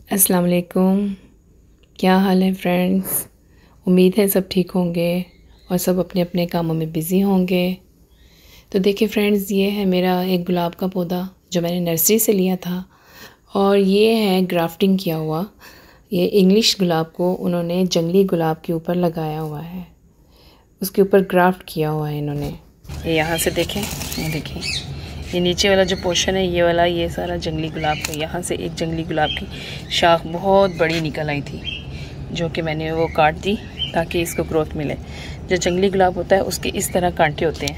अस्सलाम वालेकुम। क्या हाल है फ्रेंड्स। उम्मीद है सब ठीक होंगे और सब अपने अपने कामों में बिज़ी होंगे। तो देखिए फ्रेंड्स, ये है मेरा एक गुलाब का पौधा जो मैंने नर्सरी से लिया था और ये है ग्राफ्टिंग किया हुआ। ये इंग्लिश गुलाब को उन्होंने जंगली गुलाब के ऊपर लगाया हुआ है, उसके ऊपर ग्राफ्ट किया हुआ है इन्होंने। ये यहाँ से देखें, ये देखिए, ये नीचे वाला जो पोर्शन है ये वाला, ये सारा जंगली गुलाब का। यहाँ से एक जंगली गुलाब की शाख बहुत बड़ी निकल आई थी जो कि मैंने वो काट दी ताकि इसको ग्रोथ मिले। जो जंगली गुलाब होता है उसके इस तरह कांटे होते हैं,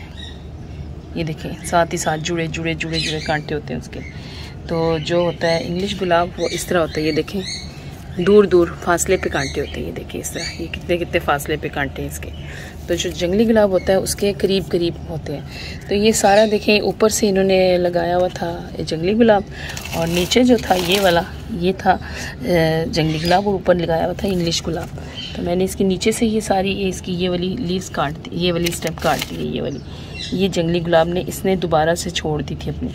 ये देखिए, साथ ही साथ जुड़े जुड़े जुड़े जुड़े कांटे होते हैं उसके। तो जो होता है इंग्लिश गुलाब वो इस तरह होता है, ये देखें, दूर दूर फासले पे कांटे होते हैं। ये देखिए इस तरह, ये कितने कितने फासले पे कांटे हैं इसके। तो जो जंगली गुलाब होता है उसके करीब करीब होते हैं। तो ये सारा देखें, ऊपर से इन्होंने लगाया हुआ था ये जंगली गुलाब, और नीचे जो था ये वाला, ये था जंगली गुलाब, और ऊपर लगाया हुआ था इंग्लिश गुलाब। तो मैंने इसके नीचे से ये सारी इसकी ये वाली लीव्स काट दी, ये वाली स्टेप काट दी है। ये वाली ये जंगली गुलाब ने इसने दोबारा से छोड़ दी थी अपनी।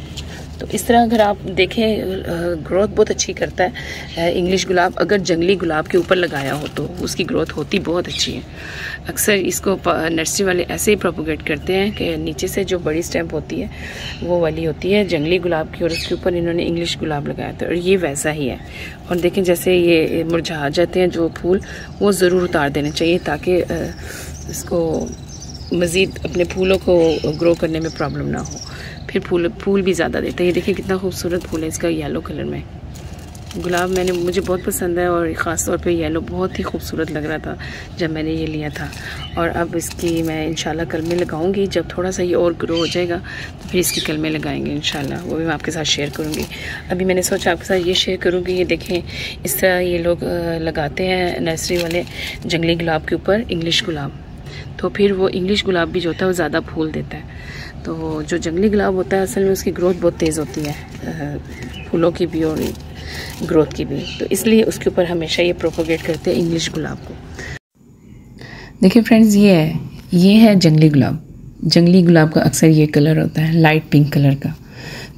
तो इस तरह अगर आप देखें, ग्रोथ बहुत अच्छी करता है इंग्लिश गुलाब। अगर जंगली गुलाब के ऊपर लगाया हो तो उसकी ग्रोथ होती बहुत अच्छी है। अक्सर इसको नर्सरी वाले ऐसे ही प्रोपोगेट करते हैं कि नीचे से जो बड़ी स्टेम होती है वो वाली होती है जंगली गुलाब की, और उसके ऊपर इन्होंने इंग्लिश गुलाब लगाया था, और ये वैसा ही है। और देखें, जैसे ये मुरझा जाते हैं जो फूल, वो ज़रूर उतार देने चाहिए ताकि इसको मज़ीद अपने फूलों को ग्रो करने में प्रॉब्लम ना हो। फिर फूल भी ज़्यादा देते हैं। ये देखिए कितना खूबसूरत फूल है इसका, येलो कलर में गुलाब। मुझे बहुत पसंद है, और ख़ास तौर पे येलो बहुत ही खूबसूरत लग रहा था जब मैंने ये लिया था। और अब इसकी मैं इंशाल्लाह कलमें लगाऊंगी। जब थोड़ा सा ये और ग्रो हो जाएगा तो फिर इसकी कलमें लगाएंगे इंशाल्लाह, वो भी मैं आपके साथ शेयर करूँगी। अभी मैंने सोचा आपके साथ ये शेयर करूँगी। ये देखें, इस तरह ये लोग लगाते हैं नर्सरी वाले जंगली गुलाब के ऊपर इंग्लिश गुलाब। तो फिर वो इंग्लिश गुलाब भी जो होता है वो ज़्यादा फूल देता है। तो जो जंगली गुलाब होता है असल में उसकी ग्रोथ बहुत तेज़ होती है, फूलों की भी और ग्रोथ की भी। तो इसलिए उसके ऊपर हमेशा ये प्रोपोगेट करते हैं इंग्लिश गुलाब को। देखिए फ्रेंड्स, ये है जंगली गुलाब। जंगली गुलाब का अक्सर ये कलर होता है, लाइट पिंक कलर का।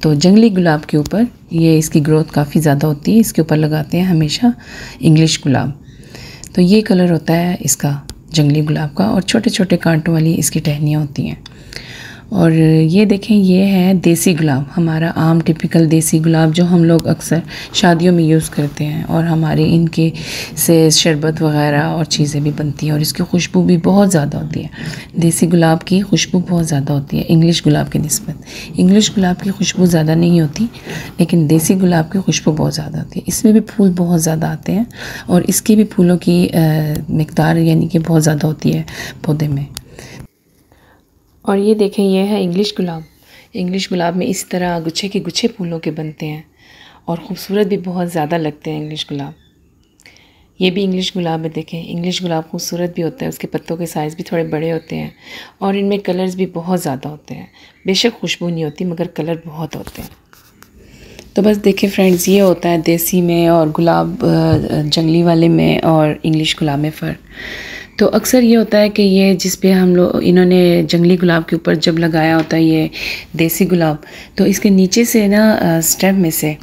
तो जंगली गुलाब के ऊपर ये इसकी ग्रोथ काफ़ी ज़्यादा होती है, इसके ऊपर लगाते हैं हमेशा इंग्लिश गुलाब। तो ये कलर होता है इसका जंगली गुलाब का, और छोटे छोटे कांटों वाली इसकी टहनियाँ होती हैं। और ये देखें, ये है देसी गुलाब, हमारा आम टिपिकल देसी गुलाब जो हम लोग अक्सर शादियों में यूज़ करते हैं, और हमारे इनके से शरबत वग़ैरह और चीज़ें भी बनती हैं, और इसकी खुशबू भी बहुत ज़्यादा होती है। देसी गुलाब की खुशबू बहुत ज़्यादा होती है इंग्लिश गुलाब की निस्बत। इंग्लिश गुलाब की खुशबू ज़्यादा नहीं होती, लेकिन देसी गुलाब की खुशबू बहुत ज़्यादा होती है। इसमें भी फूल बहुत ज़्यादा आते हैं, और इसके भी फूलों की मिक़दार यानी कि बहुत ज़्यादा होती है पौधे में। और ये देखें, ये है इंग्लिश गुलाब। इंग्लिश गुलाब में इस तरह गुच्छे के गुच्छे फूलों के बनते हैं, और ख़ूबसूरत भी बहुत ज़्यादा लगते हैं इंग्लिश गुलाब। ये भी इंग्लिश गुलाब है। देखें, इंग्लिश गुलाब खूबसूरत भी होता है, उसके पत्तों के साइज़ भी थोड़े बड़े होते हैं, और इनमें कलर्स भी बहुत ज़्यादा होते हैं। बेशक खुशबू नहीं होती मगर कलर बहुत होते हैं। तो बस देखिए फ्रेंड्स, ये होता है देसी में और गुलाब जंगली वाले में और इंग्लिश गुलाब में फ़र्क। तो अक्सर ये होता है कि ये जिस पे हम लोग इन्होंने जंगली गुलाब के ऊपर जब लगाया होता है ये देसी गुलाब, तो इसके नीचे से ना स्टेम में से,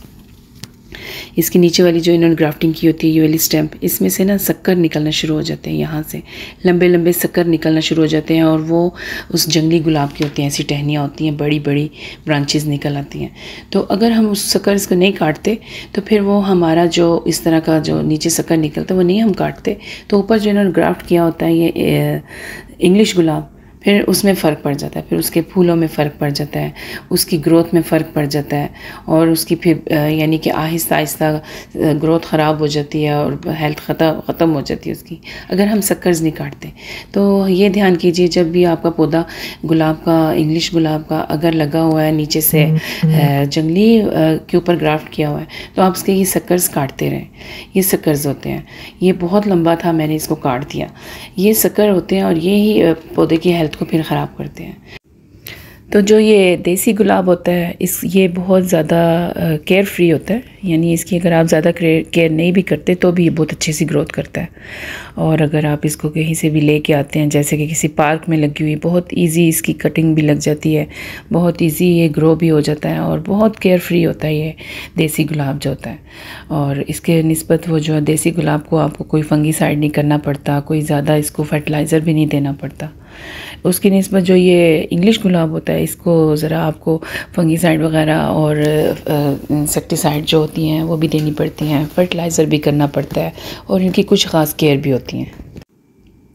इसकी नीचे वाली जो इन्होंने ग्राफ्टिंग की होती है ये वाली स्टेम, इसमें से ना शक्कर निकलना शुरू हो जाते हैं। यहाँ से लंबे लंबे शक्कर निकलना शुरू हो जाते हैं, और वो उस जंगली गुलाब की होती हैं, ऐसी टहनियाँ होती हैं, बड़ी बड़ी ब्रांचेस निकल आती हैं। तो अगर हम उस शक्कर को नहीं काटते तो फिर वो हमारा जो इस तरह का जो नीचे शक्कर निकलता है वो नहीं हम काटते, तो ऊपर जो इन्होंने ग्राफ्ट किया होता है ये इंग्लिश गुलाब, फिर उसमें फ़र्क पड़ जाता है, फिर उसके फूलों में फ़र्क पड़ जाता है, उसकी ग्रोथ में फ़र्क पड़ जाता है, और उसकी फिर यानी कि आहिस्ता आहिस्ता ग्रोथ ख़राब हो जाती है और हेल्थ ख़त्म हो जाती है उसकी, अगर हम शक्कर्स नहीं काटते। तो ये ध्यान कीजिए, जब भी आपका पौधा गुलाब का, इंग्लिश गुलाब का अगर लगा हुआ है नीचे से जंगली के ऊपर ग्राफ्ट किया हुआ है, तो आप इसके ये शक्कर्स काटते रहें। ये शक्कर्स होते हैं, ये बहुत लंबा था, मैंने इसको काट दिया। ये शक्कर होते हैं, और ये ही पौधे की हेल्थ को फिर ख़राब करते हैं। तो जो ये देसी गुलाब होता है ये बहुत ज़्यादा केयर फ्री होता है, यानी इसकी अगर आप ज़्यादा केयर नहीं भी करते तो भी ये बहुत अच्छी सी ग्रोथ करता है। और अगर आप इसको कहीं से भी लेके आते हैं, जैसे कि किसी पार्क में लगी हुई, बहुत इजी इसकी कटिंग भी लग जाती है, बहुत इजी ये ग्रो भी हो जाता है और बहुत केयर फ्री होता है ये देसी गुलाब जो होता है। और इसके निस्बत वो जो है देसी गुलाब को आपको कोई फंगीसाइड नहीं करना पड़ता, कोई ज़्यादा इसको फर्टिलाइज़र भी नहीं देना पड़ता। उसकी निस्बत जो ये इंग्लिश गुलाब होता है इसको ज़रा आपको फंगीसाइड वगैरह और इंसेक्टिसाइड जो होती हैं वो भी देनी पड़ती हैं, फर्टिलाइज़र भी करना पड़ता है और इनकी कुछ ख़ास केयर भी होती हैं।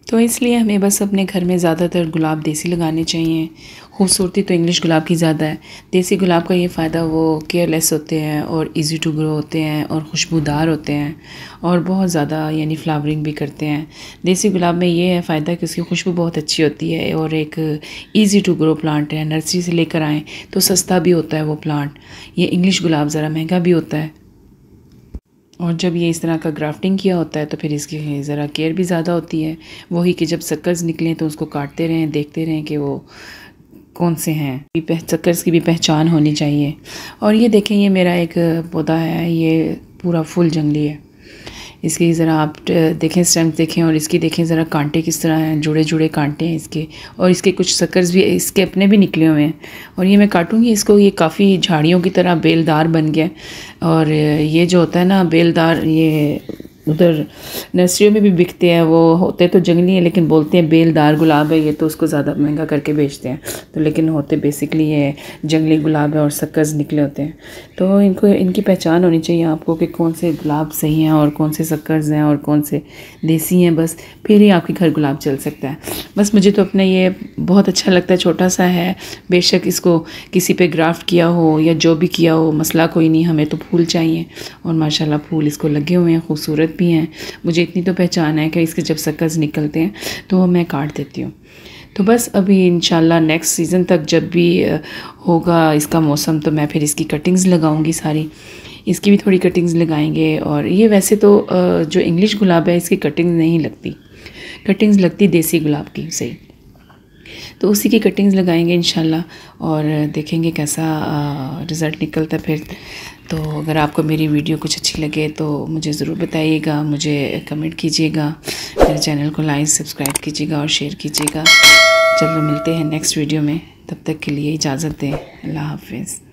तो इसलिए हमें बस अपने घर में ज़्यादातर गुलाब देसी लगाने चाहिए। खूबसूरती तो इंग्लिश गुलाब की ज़्यादा है। देसी गुलाब का ये फ़ायदा वो केयरलेस होते हैं और इजी टू ग्रो होते हैं और खुशबूदार होते हैं और बहुत ज़्यादा यानी फ्लावरिंग भी करते हैं। देसी गुलाब में ये है फ़ायदा कि उसकी खुशबू बहुत अच्छी होती है और एक इजी टू ग्रो प्लांट है। नर्सरी से लेकर आएँ तो सस्ता भी होता है वो प्लांट। ये इंग्लिश गुलाब ज़रा महंगा भी होता है और जब ये इस तरह का ग्राफ्टिंग किया होता है तो फिर इसकी ज़रा केयर भी ज़्यादा होती है। वही कि जब सक्कर्स निकलें तो उसको काटते रहें, देखते रहें कि वो कौन से हैं। सक्कर्स की भी पहचान होनी चाहिए। और ये देखें, ये मेरा एक पौधा है, ये पूरा फुल जंगली है। इसकी ज़रा आप देखें, स्टेम्स देखें और इसकी देखें ज़रा कांटे किस तरह हैं, जुड़े जुड़े कांटे हैं इसके। और इसके कुछ सक्कर्स भी इसके अपने भी निकले हुए हैं। और ये मैं काटूंगी इसको, ये काफ़ी झाड़ियों की तरह बेलदार बन गया। और ये जो होता है ना बेलदार, ये उधर नर्सरियों में भी बिकते हैं। वो होते तो जंगली हैं लेकिन बोलते हैं बेलदार गुलाब है ये, तो उसको ज़्यादा महंगा करके बेचते हैं। तो लेकिन होते बेसिकली ये जंगली गुलाब है और सक्कर्स निकले होते हैं। तो इनकी पहचान होनी चाहिए आपको कि कौन से गुलाब सही हैं और कौन से सक्कर्स हैं और कौन से देसी हैं। बस फिर ही आपके घर गुलाब चल सकता है। बस मुझे तो अपने ये बहुत अच्छा लगता है, छोटा सा है, बेशक इसको किसी पे ग्राफ्ट किया हो या जो भी किया हो मसला कोई नहीं, हमें तो फूल चाहिए। और माशाल्लाह फूल इसको लगे हुए हैं, खूबसूरत भी हैं। मुझे इतनी तो पहचान है कि इसके जब सक्कर्स निकलते हैं तो मैं काट देती हूँ। तो बस अभी इंशाल्लाह नेक्स्ट सीज़न तक जब भी होगा इसका मौसम तो मैं फिर इसकी कटिंग्स लगाऊंगी सारी। इसकी भी थोड़ी कटिंग्स लगाएंगे। और ये वैसे तो जो इंग्लिश गुलाब है इसकी कटिंग नहीं लगती, कटिंग्स लगती देसी गुलाब की सही। तो उसी की कटिंग्स लगाएंगे इंशाल्लाह और देखेंगे कैसा रिज़ल्ट निकलता फिर। तो अगर आपको मेरी वीडियो कुछ अच्छी लगे तो मुझे ज़रूर बताइएगा, मुझे कमेंट कीजिएगा, मेरे चैनल को लाइक सब्सक्राइब कीजिएगा और शेयर कीजिएगा। चलो मिलते हैं नेक्स्ट वीडियो में, तब तक के लिए इजाज़त दें। अल्लाह हाफ़िज़।